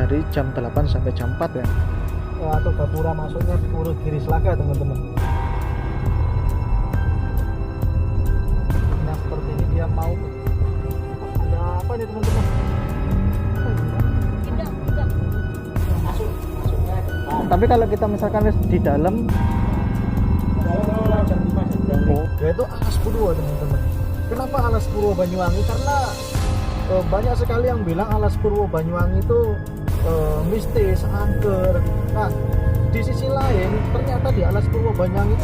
dari jam 8 sampai jam 4 ya. Atau Gapura masuknya Pura Giri Slaga teman-teman. Nah seperti ini dia mau ada apa nih teman-teman? Masuknya. Tapi kalau kita misalkan di dalam yaitu Alas Purwo teman-teman. Kenapa Alas Purwo Banyuwangi? Karena banyak sekali yang bilang Alas Purwo Banyuwangi itu mistis, angker. Nah, di sisi lain ternyata di Alas Purwo Banyuwangi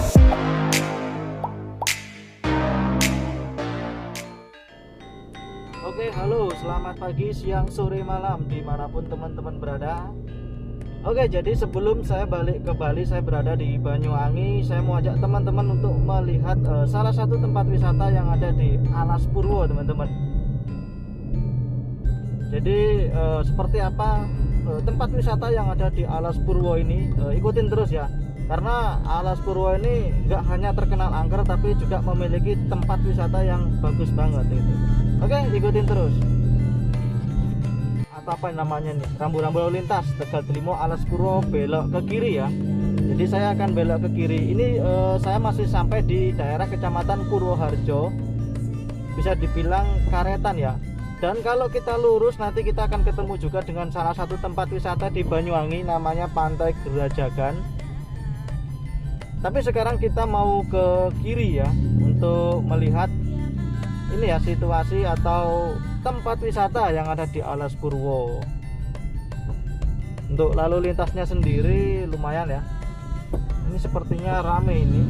Oke, halo, selamat pagi, siang, sore, malam dimanapun teman-teman berada. Oke, jadi sebelum saya balik ke Bali, saya berada di Banyuwangi. Saya mau ajak teman-teman untuk melihat salah satu tempat wisata yang ada di Alas Purwo teman-teman. Jadi seperti apa tempat wisata yang ada di Alas Purwo ini, ikutin terus ya. Karena Alas Purwo ini nggak hanya terkenal angker, tapi juga memiliki tempat wisata yang bagus banget itu. Oke, ikutin terus. Atau apa namanya nih, rambu-rambu lalu lintas Tegal Delimo Alas Purwo belok ke kiri ya. Jadi saya akan belok ke kiri. Ini saya masih sampai di daerah Kecamatan Purwoharjo, bisa dibilang Karetan ya. Dan kalau kita lurus nanti kita akan ketemu juga dengan salah satu tempat wisata di Banyuwangi, namanya Pantai Gerajagan. Tapi sekarang kita mau ke kiri ya, untuk melihat ini ya situasi atau tempat wisata yang ada di Alas Purwo. Untuk lalu lintasnya sendiri lumayan ya. Ini sepertinya rame ini.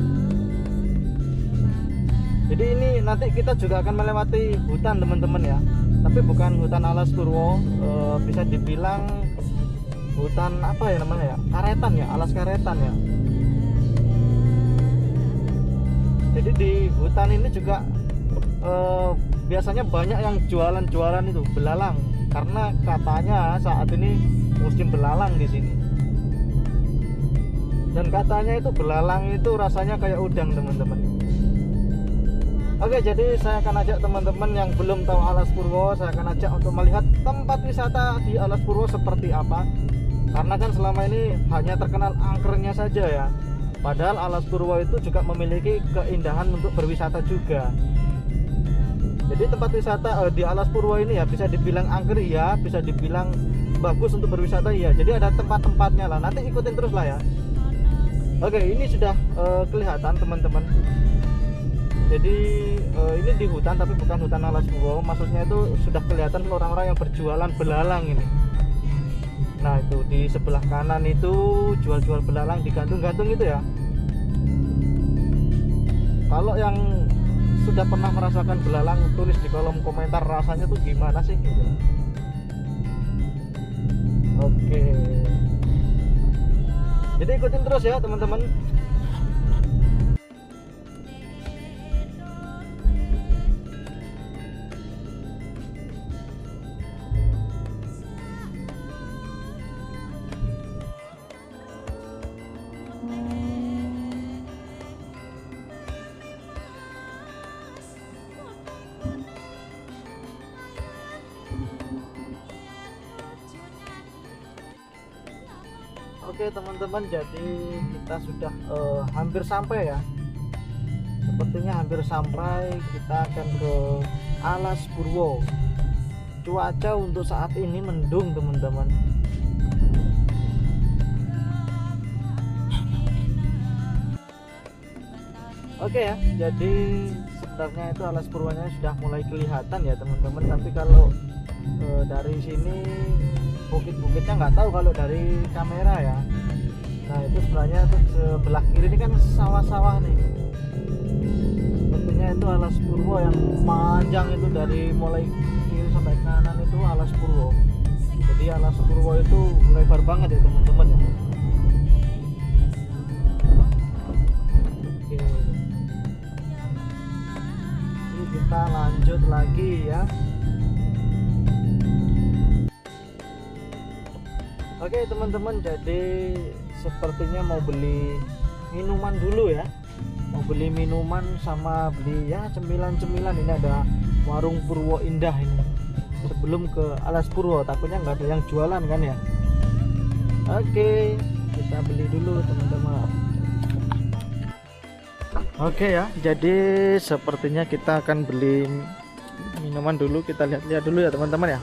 Jadi ini nanti kita juga akan melewati hutan teman-teman ya. Tapi bukan hutan Alas Purwo, bisa dibilang hutan apa ya namanya ya? Karetan ya, Alas Karetan ya. Jadi di hutan ini juga biasanya banyak yang jualan-jualan itu belalang, karena katanya saat ini musim belalang di sini. Dan katanya itu belalang itu rasanya kayak udang teman-teman. Oke, jadi saya akan ajak teman-teman yang belum tahu Alas Purwo, saya akan ajak untuk melihat tempat wisata di Alas Purwo seperti apa. Karena kan selama ini hanya terkenal angkernya saja ya. Padahal Alas Purwo itu juga memiliki keindahan untuk berwisata juga. Jadi tempat wisata di Alas Purwo ini ya bisa dibilang angker ya, bisa dibilang bagus untuk berwisata ya. Jadi ada tempat-tempatnya lah. Nanti ikutin terus lah ya. Oke, ini sudah kelihatan teman-teman. Jadi ini di hutan tapi bukan hutan Alas Purwo. Maksudnya itu sudah kelihatan orang-orang yang berjualan belalang ini. Nah itu di sebelah kanan itu jual-jual belalang digantung-gantung itu ya. Kalau yang sudah pernah merasakan belalang, tulis di kolom komentar rasanya tuh gimana sih gitu. Oke, jadi ikutin terus ya teman-teman. Oke teman-teman, jadi kita sudah hampir sampai ya. Sepertinya hampir sampai. Kita akan ke Alas Purwo. Cuaca untuk saat ini mendung teman-teman. Oke ya, jadi sebenarnya itu Alas Purwonya sudah mulai kelihatan ya teman-teman. Tapi kalau dari sini bukit-bukitnya nggak tahu kalau dari kamera ya. Nah itu sebenarnya tuh sebelah kiri ini kan sawah-sawah nih. Sepertinya itu Alas Purwo yang panjang itu, dari mulai kiri sampai kanan itu Alas Purwo. Jadi Alas Purwo itu lebar banget ya teman-teman ya. Oke, ini kita lanjut lagi ya. Oke teman-teman, jadi sepertinya mau beli minuman dulu ya. Mau beli minuman sama beli ya cemilan-cemilan. Ini ada warung Purwo Indah ini. Sebelum ke Alas Purwo, takutnya nggak ada yang jualan kan ya. Oke, kita beli dulu teman-teman. Oke ya, jadi sepertinya kita akan beli minuman dulu. Kita lihat-lihat dulu ya teman-teman ya.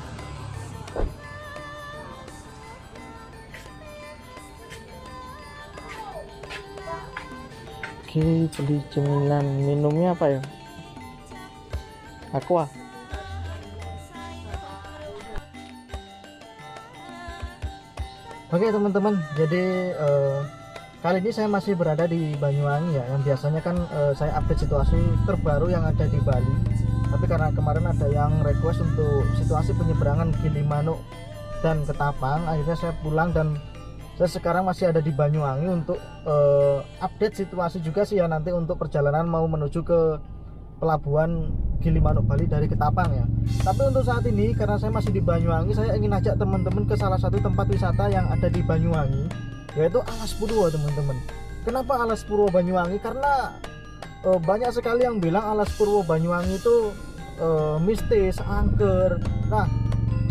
Oke, beli cemilan. Minumnya apa ya? Aqua. Oke teman-teman, jadi kali ini saya masih berada di Banyuwangi ya. Yang biasanya kan saya update situasi terbaru yang ada di Bali. Tapi karena kemarin ada yang request untuk situasi penyeberangan Gilimanuk dan Ketapang, akhirnya saya pulang dan saya sekarang masih ada di Banyuwangi untuk update situasi juga sih ya, nanti untuk perjalanan mau menuju ke pelabuhan Gilimanuk Bali dari Ketapang ya. Tapi untuk saat ini karena saya masih di Banyuwangi, saya ingin ajak teman-teman ke salah satu tempat wisata yang ada di Banyuwangi, yaitu Alas Purwo teman-teman. Kenapa Alas Purwo Banyuwangi? Karena banyak sekali yang bilang Alas Purwo Banyuwangi itu mistis, angker. Nah,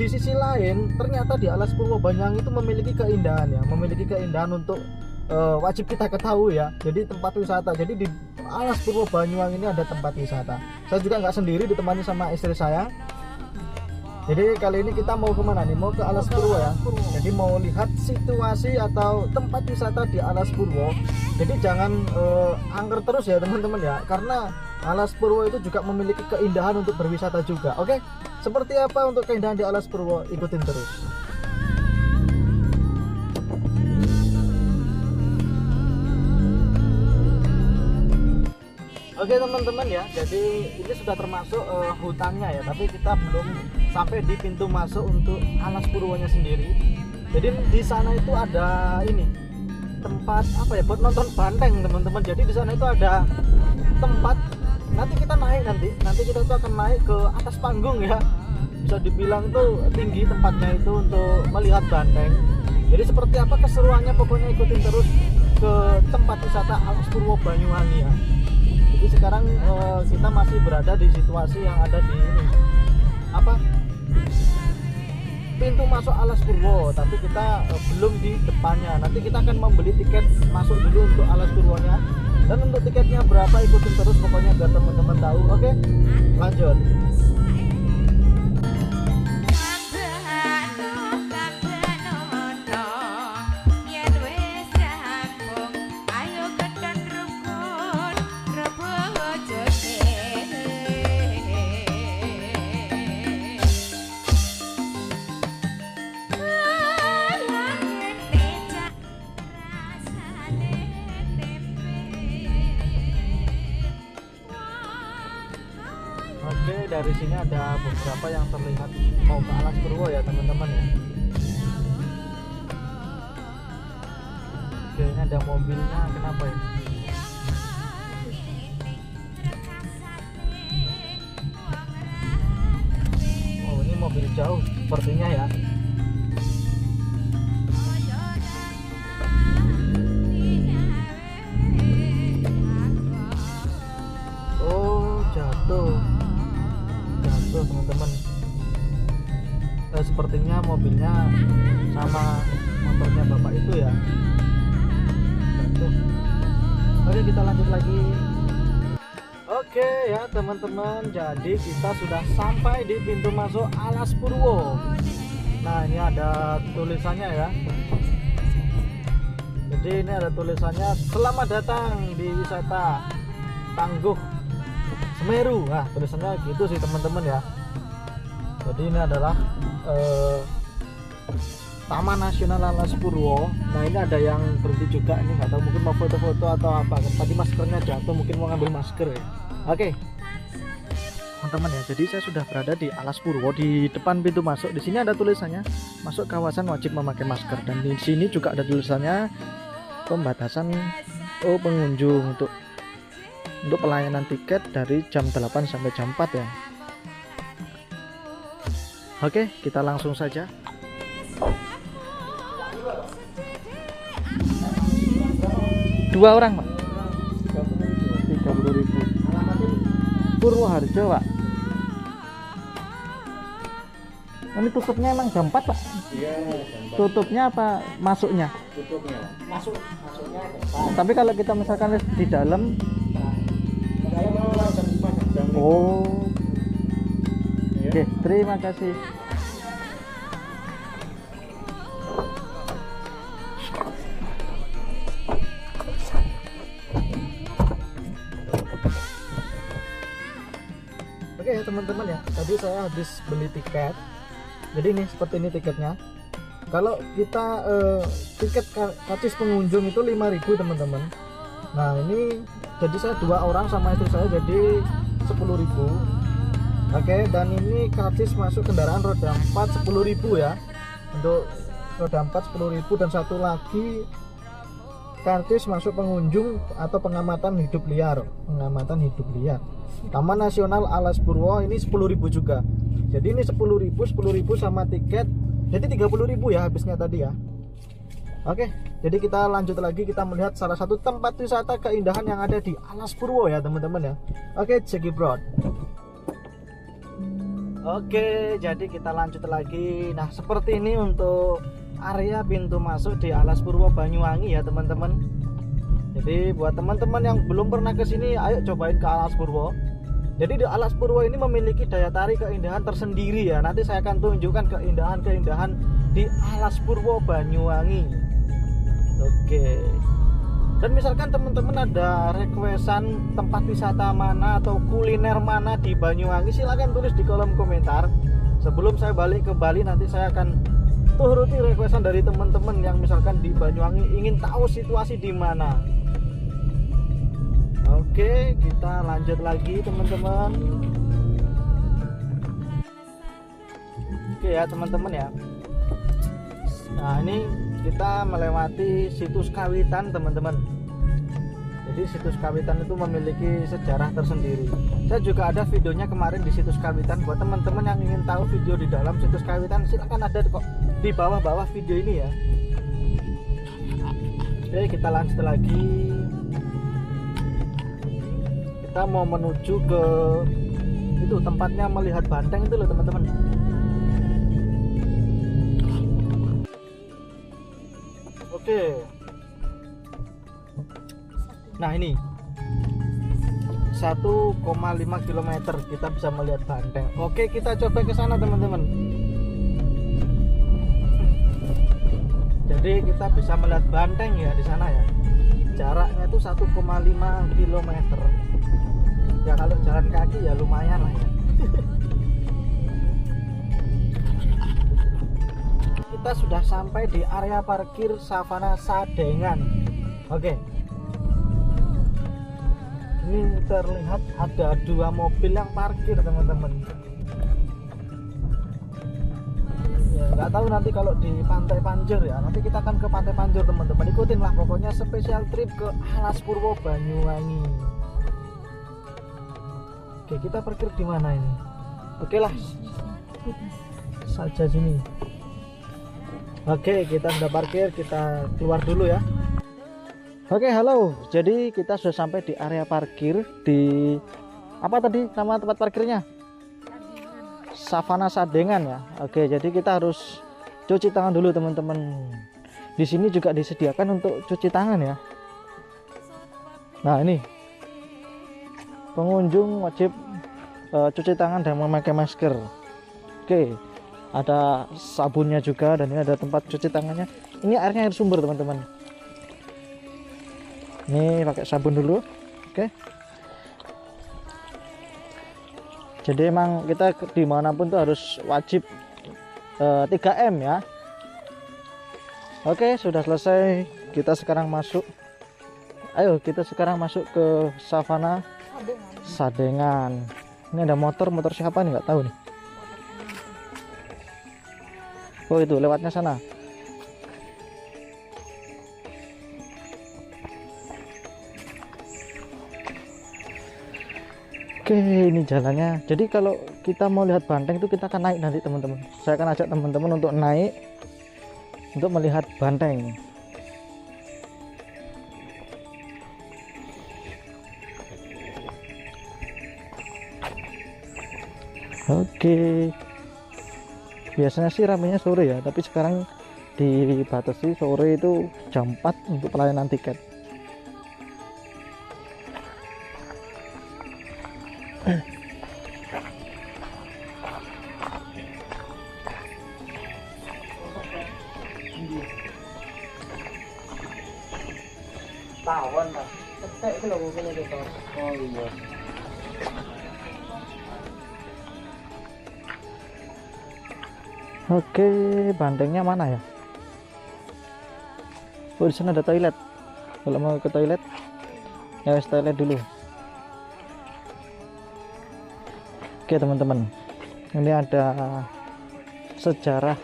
di sisi lain ternyata di Alas Purwo Banyuwangi itu memiliki keindahan ya, memiliki keindahan untuk wajib kita ketahui ya. Jadi tempat wisata. Jadi di Alas Purwo Banyuwangi ini ada tempat wisata. Saya juga nggak sendiri, ditemani sama istri saya. Jadi kali ini kita mau kemana nih? Mau ke Alas Purwo ya. Jadi mau lihat situasi atau tempat wisata di Alas Purwo. Jadi jangan angker terus ya teman-teman ya, karena Alas Purwo itu juga memiliki keindahan untuk berwisata juga. Oke, seperti apa untuk keindahan di Alas Purwo? Ikutin terus. Oke teman-teman ya, jadi ini sudah termasuk hutannya ya, tapi kita belum sampai di pintu masuk untuk Alas Purwonya sendiri. Jadi di sana itu ada ini tempat apa ya, buat nonton banteng teman-teman. Jadi di sana itu ada tempat, nanti kita naik, nanti kita tuh akan naik ke atas panggung ya, bisa dibilang tuh tinggi tempatnya itu untuk melihat banteng. Jadi seperti apa keseruannya, pokoknya ikutin terus ke tempat wisata Alas Purwo Banyuwangi ya. Jadi sekarang kita masih berada di situasi yang ada di ini, apa, pintu masuk Alas Purwo, tapi kita belum di depannya. Nanti kita akan membeli tiket masuk dulu untuk Alas Purwonya, dan untuk tiketnya berapa ikutin terus pokoknya biar teman-teman tahu. Oke, lanjut. Oke, dari sini ada beberapa yang terlihat mau ke Alas Purwo ya teman-teman ya. Oke, ini ada mobilnya, kenapa ya? Oh, ini mobil jauh sepertinya ya. Oh, jatuh teman-teman. Sepertinya mobilnya sama motornya bapak itu ya. Oke, kita lanjut lagi. Oke ya teman-teman, jadi kita sudah sampai di pintu masuk Alas Purwo. Nah, ini ada tulisannya ya. Jadi ini ada tulisannya, selamat datang di wisata Tangguh Semeru. Nah, tulisannya gitu sih teman-teman ya. Jadi ini adalah Taman Nasional Alas Purwo. Nah, ini ada yang berhenti juga, ini nggak tahu mungkin mau foto-foto atau apa. Tadi maskernya jatuh, mungkin mau ngambil masker ya. Oke teman-teman ya, jadi saya sudah berada di Alas Purwo. Di depan pintu masuk di sini ada tulisannya masuk kawasan wajib memakai masker, dan di sini juga ada tulisannya pembatasan pengunjung untuk pelayanan tiket dari jam 8 sampai jam 4 ya. Oke, kita langsung saja. Dua orang Pak, 30.000. Purwoharjo Pak. Ini tutupnya emang jam 4 Pak? Iya, Tutupnya apa masuknya? tutupnya. Masuknya jam 4. Tapi kalau kita misalkan di dalam, Kalau mau jam 4 jam 5. oh, Ya. oke, terima kasih. Oke ya teman-teman ya, tadi saya habis beli tiket. Jadi ini seperti ini tiketnya. Kalau kita tiket karcis pengunjung itu 5.000 teman-teman. Nah ini jadi saya 2 orang sama istri saya jadi 10.000. Oke, dan ini karcis masuk kendaraan roda 4 10.000 ya. Untuk roda 4 10.000 dan satu lagi karcis masuk pengunjung atau pengamatan hidup liar. Pengamatan hidup liar. Taman Nasional Alas Purwo ini 10.000 juga. Jadi ini 10.000 sama tiket. Jadi 30.000 ya habisnya tadi ya. Oke, jadi kita lanjut lagi, kita melihat salah satu tempat wisata keindahan yang ada di Alas Purwo ya teman-teman ya. Oke, Jegi Broad. Oke, jadi kita lanjut lagi. Nah, seperti ini untuk area pintu masuk di Alas Purwo Banyuwangi ya teman-teman. Jadi buat teman-teman yang belum pernah ke sini, ayo cobain ke Alas Purwo. Jadi di Alas Purwo ini memiliki daya tarik keindahan tersendiri ya. Nanti saya akan tunjukkan keindahan-keindahan di Alas Purwo Banyuwangi. Oke. Dan misalkan teman-teman ada requestan tempat wisata mana atau kuliner mana di Banyuwangi, silahkan tulis di kolom komentar. Sebelum saya balik ke Bali, nanti saya akan turuti requestan dari teman-teman yang misalkan di Banyuwangi ingin tahu situasi di mana. Oke, kita lanjut lagi teman-teman. Oke ya teman-teman ya. Nah ini kita melewati situs Kawitan teman-teman. Jadi situs Kawitan itu memiliki sejarah tersendiri. Saya juga ada videonya kemarin di situs Kawitan. Buat teman-teman yang ingin tahu video di dalam situs Kawitan, silahkan ada kok di bawah-bawah video ini ya. Oke, kita lanjut lagi. Kita mau menuju ke itu tempatnya melihat banteng itu loh teman-teman. Oke. Nah ini 1,5 km kita bisa melihat banteng. Oke, kita coba ke sana teman-teman. Jadi kita bisa melihat banteng ya di sana ya. Jaraknya itu 1,5 km. Ya kalau jalan kaki ya lumayan lah ya. Kita sudah sampai di area parkir Savana Sadengan. Oke. Ini terlihat ada 2 mobil yang parkir teman-teman. Ya, nggak tahu nanti kalau di Pantai Panjer ya. Nanti kita akan ke Pantai Panjer teman-teman. Ikutin lah pokoknya spesial trip ke Alas Purwo Banyuwangi. Oke, kita parkir di mana ini? Oke lah, saja sini. Oke, kita sudah parkir, kita keluar dulu ya. Oke, halo. Jadi kita sudah sampai di area parkir di apa tadi nama tempat parkirnya? Savana Sadengan ya. Oke, jadi kita harus cuci tangan dulu teman-teman. Di sini juga disediakan untuk cuci tangan ya. Nah ini pengunjung wajib cuci tangan dan memakai masker. Oke, ada sabunnya juga dan ini ada tempat cuci tangannya. Ini airnya air sumber teman-teman. Ini pakai sabun dulu. Oke. Jadi emang kita dimanapun tuh harus wajib 3M ya. Oke, sudah selesai. Kita sekarang masuk. Ayo kita sekarang masuk ke Savana Sadengan. Ini ada motor siapa nih, nggak tahu nih. Oh itu lewatnya sana. Oke, ini jalannya. Jadi kalau kita mau lihat banteng itu kita akan naik nanti teman-teman. Saya akan ajak teman-teman untuk naik untuk melihat banteng. Oke. Biasanya sih ramenya sore ya, tapi sekarang dibatasi sore itu jam 4 untuk pelayanan tiket. Tawon Pak. Ketek itu loh mungkin itu Pak. Oh iya. Oke, bantengnya mana ya? Oh, di sana ada toilet. Kalau mau ke toilet, ya wes toilet dulu. Oke teman-teman, ini ada sejarah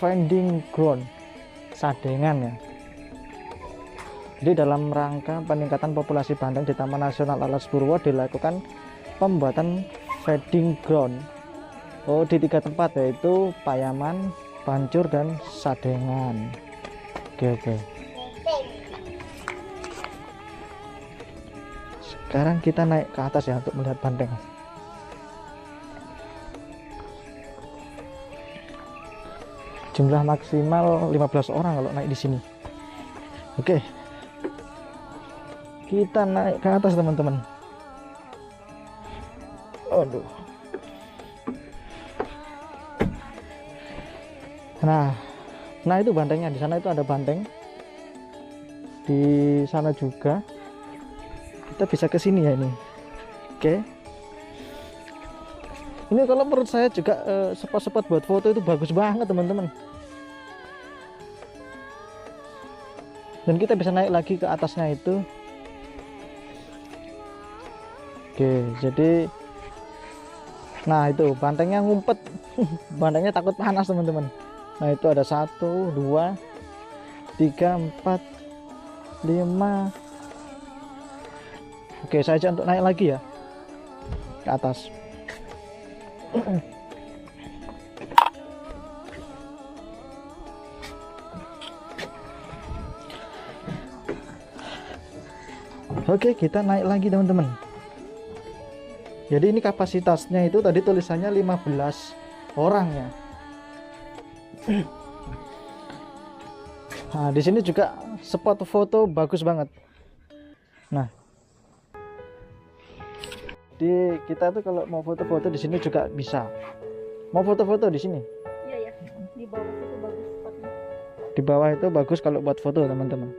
finding ground Sadengan ya. Jadi dalam rangka peningkatan populasi banteng di Taman Nasional Alas Purwo dilakukan pembuatan feeding ground di 3 tempat, yaitu Payaman, Pancur, dan Sadengan. Oke. Sekarang kita naik ke atas ya untuk melihat banteng. Jumlah maksimal 15 orang kalau naik di sini. Oke. Kita naik ke atas teman-teman. Aduh. Nah itu bantengnya. Di sana itu ada banteng. Di sana juga. Kita bisa ke sini ya ini. Oke. Ini kalau menurut saya juga spot-spot buat foto itu bagus banget teman-teman. Dan kita bisa naik lagi ke atasnya itu. Oke, jadi nah itu bantengnya ngumpet. Bantengnya takut panas teman-teman. Nah itu ada 1, 2, 3, 4, 5. Oke, saya ajak untuk naik lagi ya ke atas. Oke, kita naik lagi teman-teman. Jadi ini kapasitasnya itu tadi tulisannya 15 orang ya. Nah, di sini juga spot foto bagus banget. Nah, di kita tuh kalau mau foto-foto di sini juga bisa. Mau foto-foto di sini? Iya ya. Di bawah itu bagus spotnya. Di bawah itu bagus kalau buat foto teman-teman.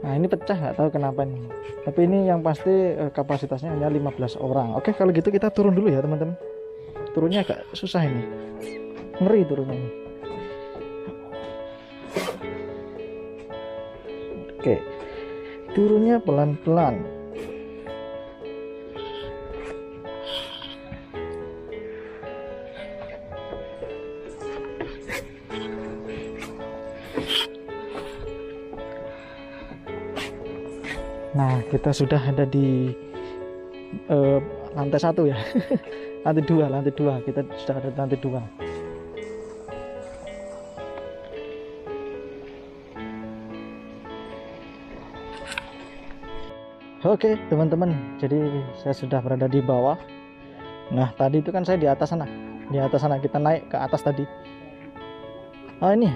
Nah ini pecah, nggak tahu kenapa nih. Tapi ini yang pasti kapasitasnya hanya 15 orang. Oke, kalau gitu kita turun dulu ya teman-teman. Turunnya agak susah ini. Ngeri turunnya ini. Oke, turunnya pelan-pelan. Nah, kita sudah ada di lantai 1 ya. lantai 2. Kita sudah ada di lantai 2. Oke, teman-teman. Jadi saya sudah berada di bawah. Nah, tadi itu kan saya di atas sana. Di atas sana kita naik ke atas tadi. Oh, ini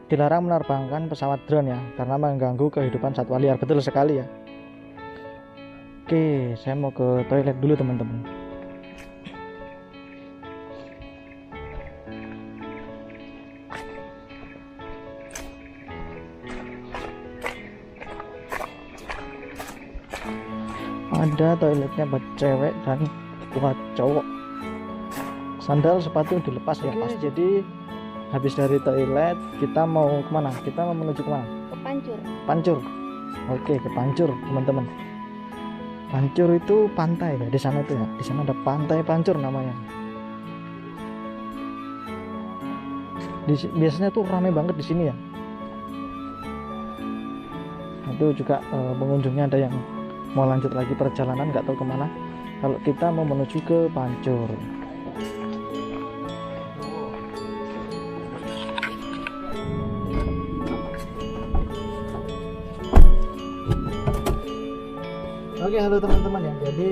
dilarang menerbangkan pesawat drone ya, karena mengganggu kehidupan satwa liar. Betul sekali ya. Oke, saya mau ke toilet dulu teman-teman. Ada toiletnya buat cewek dan buat cowok. Sandal sepatu dilepas ya pasti. Jadi habis dari toilet kita mau kemana? Kita mau menuju kemana? Ke Pancur. Pancur. Oke, ke Pancur teman-teman. Pancur itu pantai ya di sana itu ya. Di sana ada pantai Pancur namanya. Biasanya tuh ramai banget di sini ya. Itu juga pengunjungnya ada yang mau lanjut lagi perjalanan nggak tahu kemana. Kalau kita mau menuju ke Pancur. Oke, halo teman-teman ya. Jadi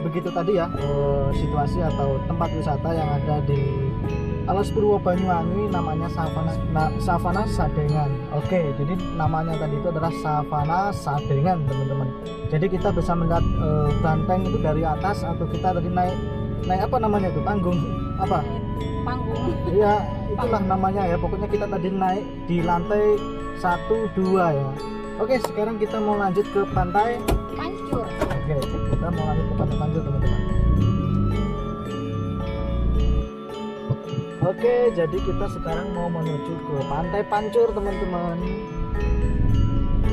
begitu tadi ya situasi atau tempat wisata yang ada di Alas Purwo Banyuwangi, namanya Savana Sadengan. Oke, jadi namanya tadi itu adalah Savana Sadengan, teman-teman. Jadi kita bisa melihat banteng itu dari atas, atau kita tadi naik apa namanya itu, panggung apa? Panggung. Iya, itulah namanya ya. Pokoknya kita tadi naik di lantai 1, 2 ya. Oke, sekarang kita mau lanjut ke pantai Pancur. Oke, kita mau lanjut ke pantai Pancur, teman-teman. Oke, jadi kita sekarang mau menuju ke pantai Pancur, teman-teman.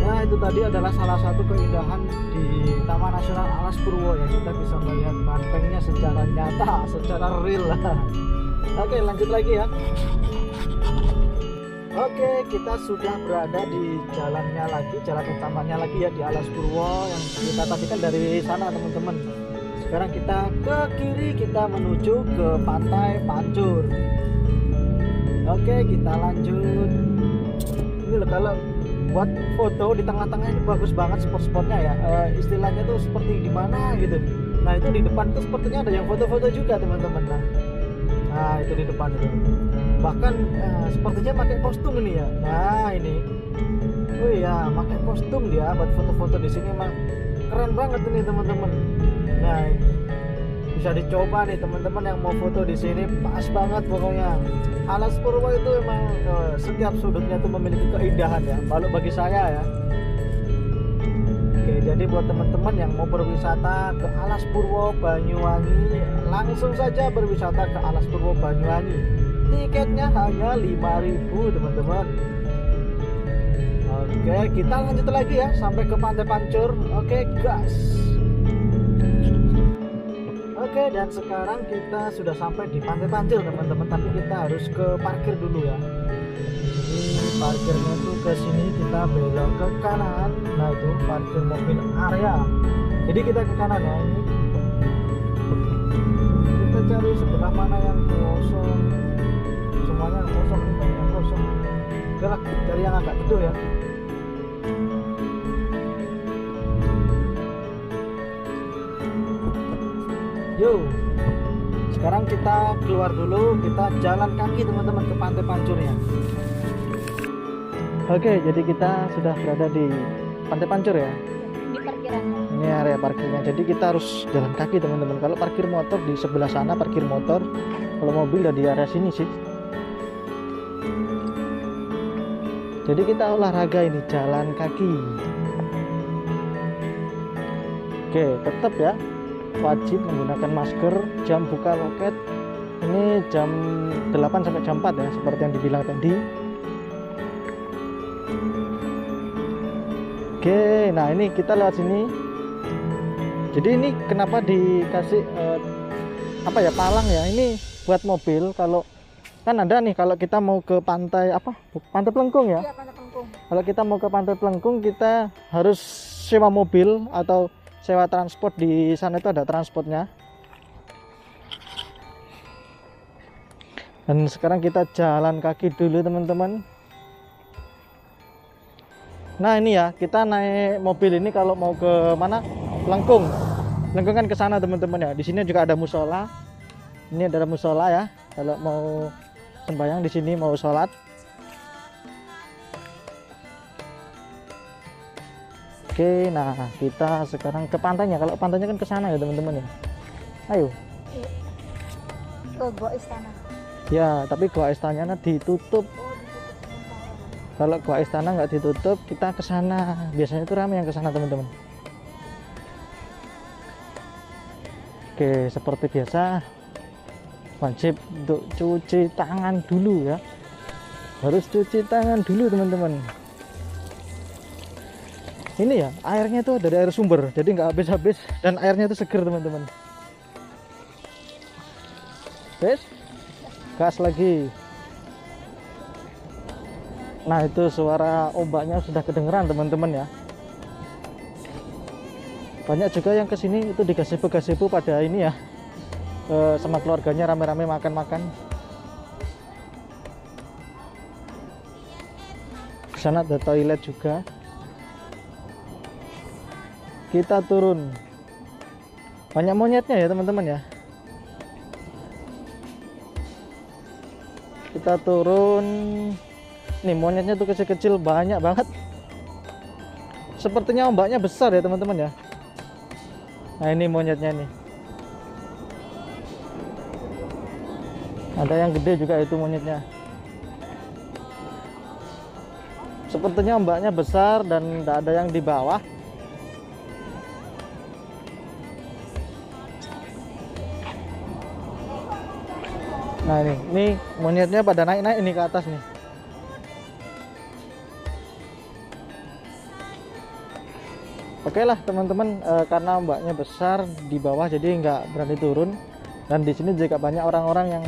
Nah, itu tadi adalah salah satu keindahan di Taman Nasional Alas Purwo ya. Kita bisa melihat bantengnya secara nyata, secara real. Oke, lanjut lagi ya. Oke, kita sudah berada di jalannya lagi, jalan utamanya lagi ya di Alas Purwo yang kita tadi kan dari sana, teman-teman. Sekarang kita ke kiri, kita menuju ke pantai Pancur. Oke, kita lanjut. Ini loh, kalau buat foto di tengah-tengah ini bagus banget spot-spotnya ya. Istilahnya tuh seperti di mana gitu. Nah, itu di depan tuh sepertinya ada yang foto-foto juga, teman-teman. Nah, itu di depan itu. Bahkan sepertinya pakai kostum ini ya. Nah, ini. Oh iya, pakai kostum dia buat foto-foto di sini, emang keren banget ini, teman-teman. Nah, ini bisa dicoba nih teman-teman yang mau foto di sini, pas banget pokoknya. Alas Purwo itu emang setiap sudutnya tuh memiliki keindahan ya, kalau bagi saya ya. Oke, jadi buat teman-teman yang mau berwisata ke Alas Purwo Banyuwangi, langsung saja berwisata ke Alas Purwo Banyuwangi. Tiketnya hanya 5.000, teman-teman. Oke, kita lanjut lagi ya sampai ke pantai Pancur. Oke, gas. Oke, dan sekarang kita sudah sampai di pantai Pancur, teman-teman. Tapi kita harus ke parkir dulu ya. Jadi parkirnya tuh ke sini, kita belok ke kanan. Nah, itu parkir mobil area. Jadi kita ke kanan ya ini. Kita cari sebelah mana yang kosong. Semuanya kosong, yang kosong. Oke lah, cari yang agak teduh ya. Yo, sekarang kita keluar dulu, kita jalan kaki teman-teman ke pantai Pancurnya. Oke, jadi kita sudah berada di pantai Pancur ya. Di parkirannya. Ini area parkirnya. Jadi kita harus jalan kaki teman-teman. Kalau parkir motor di sebelah sana parkir motor, kalau mobil udah di area sini sih. Jadi kita olahraga ini jalan kaki. Oke, tetap ya wajib menggunakan masker. Jam buka loket ini jam 8 sampai jam 4 ya, seperti yang dibilang tadi. Oke, nah ini kita lewat sini. Jadi ini kenapa dikasih apa ya, palang ya, ini buat mobil. Kalau kan ada nih, kalau kita mau ke pantai apa, pantai Pelengkung ya. Iya, pantai Pelengkung. Kalau kita mau ke pantai Pelengkung, kita harus sewa mobil atau sewa transport. Di sana itu ada transportnya. Dan sekarang kita jalan kaki dulu teman-teman. Nah ini ya, kita naik mobil ini kalau mau ke mana, Pelengkung. Pelengkung kan ke sana teman-teman ya. Di sini juga ada musola. Ini ada musola ya. Kalau mau sembahyang di sini, mau sholat. Oke, nah kita sekarang ke pantainya. Kalau pantainya kan ke sana ya teman-teman ya. Ayo. Ke Gua Istana. Ya, tapi Gua Istananya ditutup. Oh, ditutup sementara. Kalau Gua Istana nggak ditutup, kita ke sana. Biasanya itu ramai yang ke sana teman-teman. Oke, seperti biasa wajib untuk cuci tangan dulu ya. Harus cuci tangan dulu teman-teman. Ini ya, airnya tuh dari air sumber, jadi nggak habis-habis dan airnya itu seger teman-teman. Wes, gas lagi. Nah itu suara ombaknya sudah kedengeran teman-teman ya. Banyak juga yang kesini itu di gazebo pada ini ya, sama keluarganya rame-rame makan-makan. Di sana ada toilet juga. Kita turun. Banyak monyetnya ya teman-teman ya. Kita turun. Nih monyetnya tuh kecil-kecil banyak banget. Sepertinya ombaknya besar ya teman-teman ya. Nah ini monyetnya nih. Ada yang gede juga itu monyetnya. Sepertinya ombaknya besar dan tidak ada yang di bawah. Nah ini monyetnya pada naik-naik ini ke atas nih. Oke lah teman-teman, karena ombaknya besar di bawah jadi nggak berani turun. Dan di sini juga banyak orang-orang yang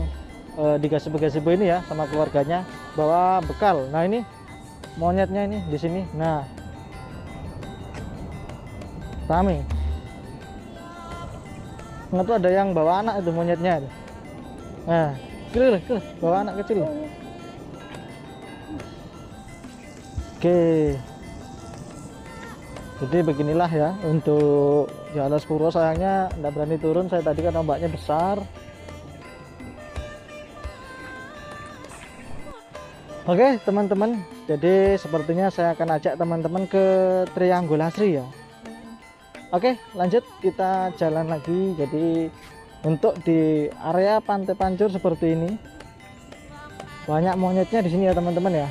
di gazebo ini ya sama keluarganya bawa bekal. Nah ini monyetnya ini di sini. Nah rame. Nggak tuh ada yang bawa anak itu monyetnya. Nah kecil bawa anak kecil. Oke. Jadi beginilah ya untuk di Alas Purwo. Sayangnya tidak berani turun saya tadi karena ombaknya besar. Oke teman-teman, jadi sepertinya saya akan ajak teman-teman ke Triangulasi ya. Oke lanjut kita jalan lagi. Jadi untuk di area Pantai Pancur seperti ini banyak monyetnya di sini ya teman-teman ya.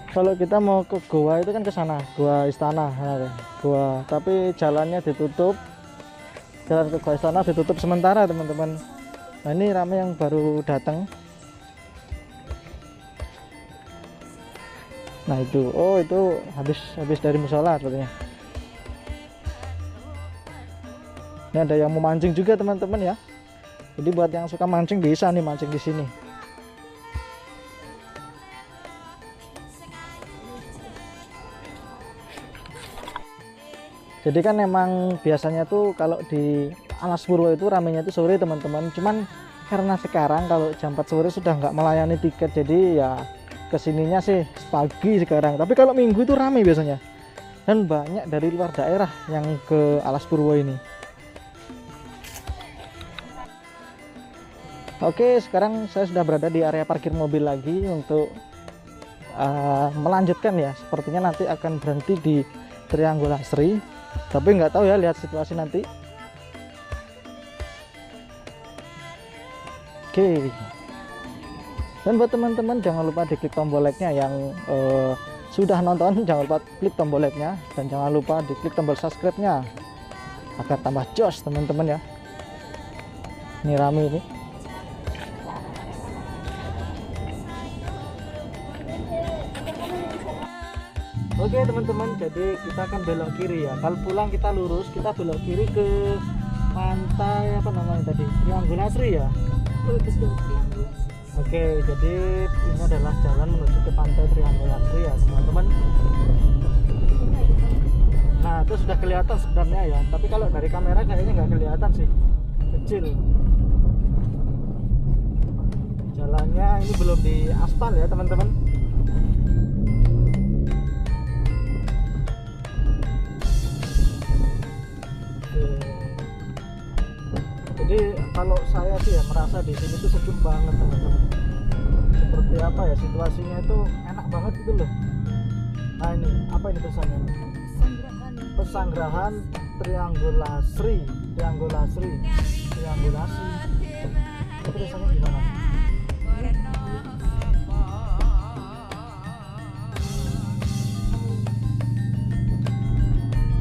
Kalau kita mau ke goa itu kan ke sana, goa istana, goa. Tapi jalannya ditutup, jalan ke goa istana ditutup sementara teman-teman. Nah ini ramai yang baru datang. Nah itu, oh itu habis dari musola sepertinya. Ini ada yang mau mancing juga teman-teman ya. Jadi buat yang suka mancing bisa nih mancing di sini. Jadi kan memang biasanya tuh kalau di Alas Purwo itu ramenya itu sore teman-teman. Cuman karena sekarang kalau jam 4 sore sudah nggak melayani tiket, jadi ya kesininya sih pagi sekarang. Tapi kalau minggu itu ramai biasanya. Dan banyak dari luar daerah yang ke Alas Purwo ini. Oke, sekarang saya sudah berada di area parkir mobil lagi untuk melanjutkan ya. Sepertinya nanti akan berhenti di Triangulasi. Tapi nggak tahu ya, lihat situasi nanti. Oke. Dan buat teman-teman jangan lupa diklik tombol like-nya yang sudah nonton, jangan lupa klik tombol like-nya dan jangan lupa diklik tombol subscribe-nya agar tambah jos teman-teman ya. Ini rame ini. Oke teman-teman, jadi kita akan belok kiri ya. Kalau pulang kita lurus, kita belok kiri ke pantai apa namanya tadi? Triangulasi ya. Oke, jadi ini adalah jalan menuju ke pantai Triangulasi ya teman-teman. Nah itu sudah kelihatan sebenarnya ya, tapi kalau dari kamera kayaknya nggak kelihatan sih, kecil. Jalannya ini belum di aspal ya teman-teman. Jadi kalau saya sih ya merasa di sini tuh sejuk banget teman-teman. Seperti apa ya situasinya itu enak banget gitu loh. Nah ini apa ini tulisannya? Pesanggrahan Triangulasi. Itu tulisannya gimana?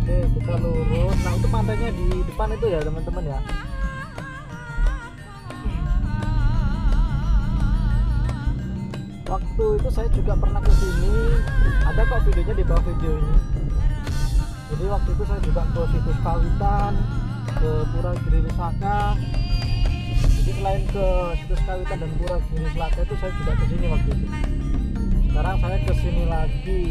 Oke kita lurus. Nah itu pantainya di depan itu ya teman-teman ya. Waktu itu saya juga pernah ke sini, ada kok videonya di bawah video ini. Jadi waktu itu saya juga ke situs Kawitan, ke Pura Giri Saka. Jadi selain ke situs Kawitan dan Pura Giri Saka itu saya juga ke sini waktu itu. Sekarang saya ke sini lagi.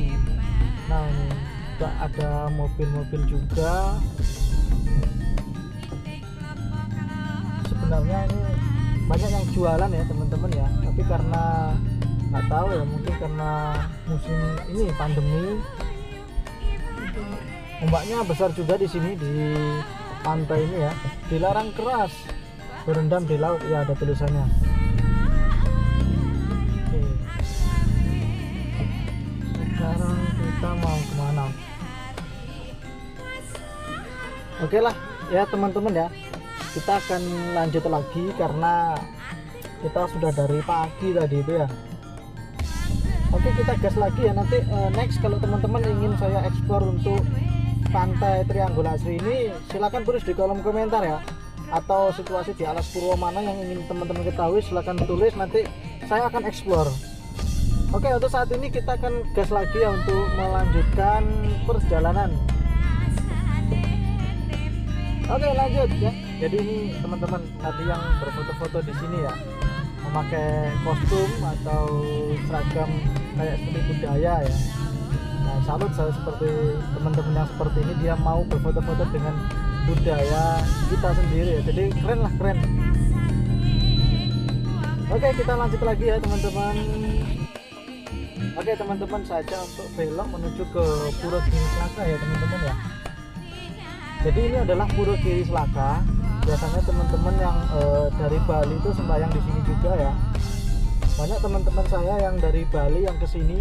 Nah ini juga ada mobil-mobil juga. Sebenarnya ini banyak yang jualan ya teman-teman ya, tapi karena nggak tahu ya, mungkin karena musim ini pandemi Ombaknya besar juga di sini di pantai ini ya. Dilarang keras berendam di laut, ya ada tulisannya. Oke. Sekarang kita mau kemana? Oke lah ya teman-teman ya, kita akan lanjut lagi karena kita sudah dari pagi tadi itu ya. Oke, kita gas lagi ya. Nanti next kalau teman-teman ingin saya explore untuk pantai Triangulasi ini, silahkan tulis di kolom komentar ya, atau situasi di Alas Purwo mana yang ingin teman-teman ketahui, silahkan tulis, nanti saya akan explore. Oke, untuk saat ini kita akan gas lagi ya untuk melanjutkan perjalanan. Oke, lanjut ya. Jadi ini teman-teman tadi yang berfoto-foto di sini ya, memakai kostum atau seragam kayak seperti budaya ya. Nah, salut saya seperti teman-teman yang seperti ini, dia mau berfoto-foto dengan budaya kita sendiri ya. Jadi keren lah, keren. Oke, kita lanjut lagi ya teman-teman. Oke teman-teman, saja untuk belok menuju ke Pura Giri Selaka ya teman-teman ya. Jadi ini adalah Pura Giri Selaka. Biasanya teman-teman yang dari Bali itu sembahyang di sini juga ya. Banyak teman-teman saya yang dari Bali yang ke sini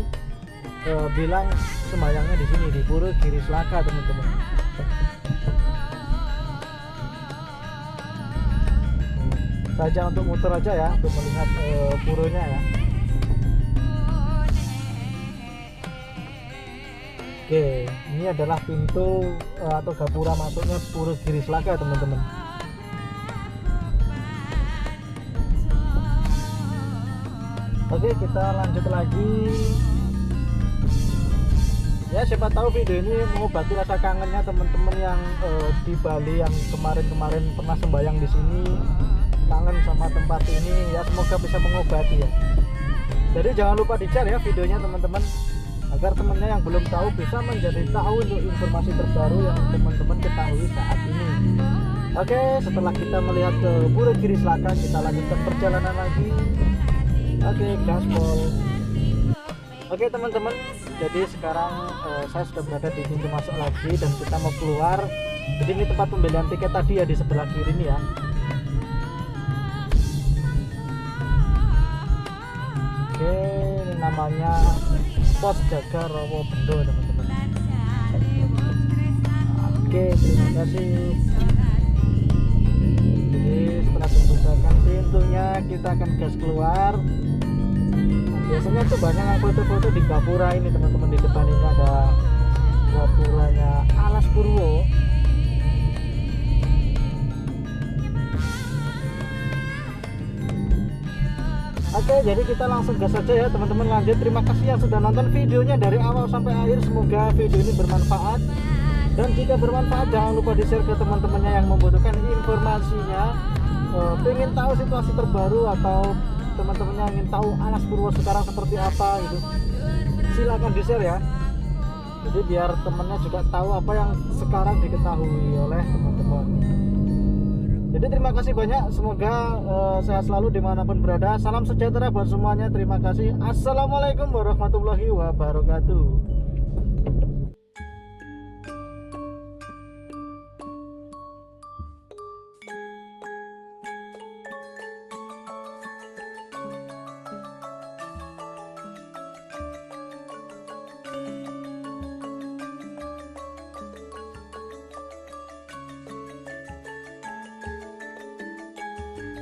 bilang sembahyangnya di sini di Pura Giri Selaka teman-teman. Saja untuk muter aja ya, untuk melihat puronya ya. Oke, ini adalah pintu atau gapura masuknya Pura Giri Selaka teman-teman. Oke, kita lanjut lagi. Ya, siapa tahu video ini mengobati rasa kangennya teman-teman yang di Bali yang kemarin-kemarin pernah sembahyang di sini, kangen sama tempat ini ya, semoga bisa mengobati ya. Jadi jangan lupa di-share ya videonya teman-teman, agar temennya yang belum tahu bisa menjadi tahu untuk informasi terbaru yang teman-teman ketahui saat ini. Oke, setelah kita melihat ke Pura Giri Selaka, kita lanjutkan perjalanan lagi. Oke, gaspol. Oke teman-teman, jadi sekarang saya sudah berada di pintu masuk lagi dan kita mau keluar. Jadi ini tempat pembelian tiket tadi ya, di sebelah kiri ini ya. Oke, ini namanya Pos Jaga Rowo Bendo teman-teman. Oke, terima kasih. Jadi setelah dibukakan pintunya, kita akan gas keluar. Biasanya tuh banyak yang foto-foto di gapura ini teman-teman. Di depan ini ada gapuranya Alas Purwo. Oke, jadi kita langsung gas saja ya teman-teman, lanjut. Terima kasih yang sudah nonton videonya dari awal sampai akhir. Semoga video ini bermanfaat, dan jika bermanfaat jangan lupa di-share ke teman-temannya yang membutuhkan informasinya, pengen tahu situasi terbaru atau teman-teman yang ingin tahu Alas Purwo sekarang seperti apa gitu, silakan di-share ya. Jadi biar temennya juga tahu apa yang sekarang diketahui oleh teman-teman. Jadi terima kasih banyak, semoga sehat selalu dimanapun berada. Salam sejahtera buat semuanya, terima kasih. Assalamualaikum warahmatullahi wabarakatuh.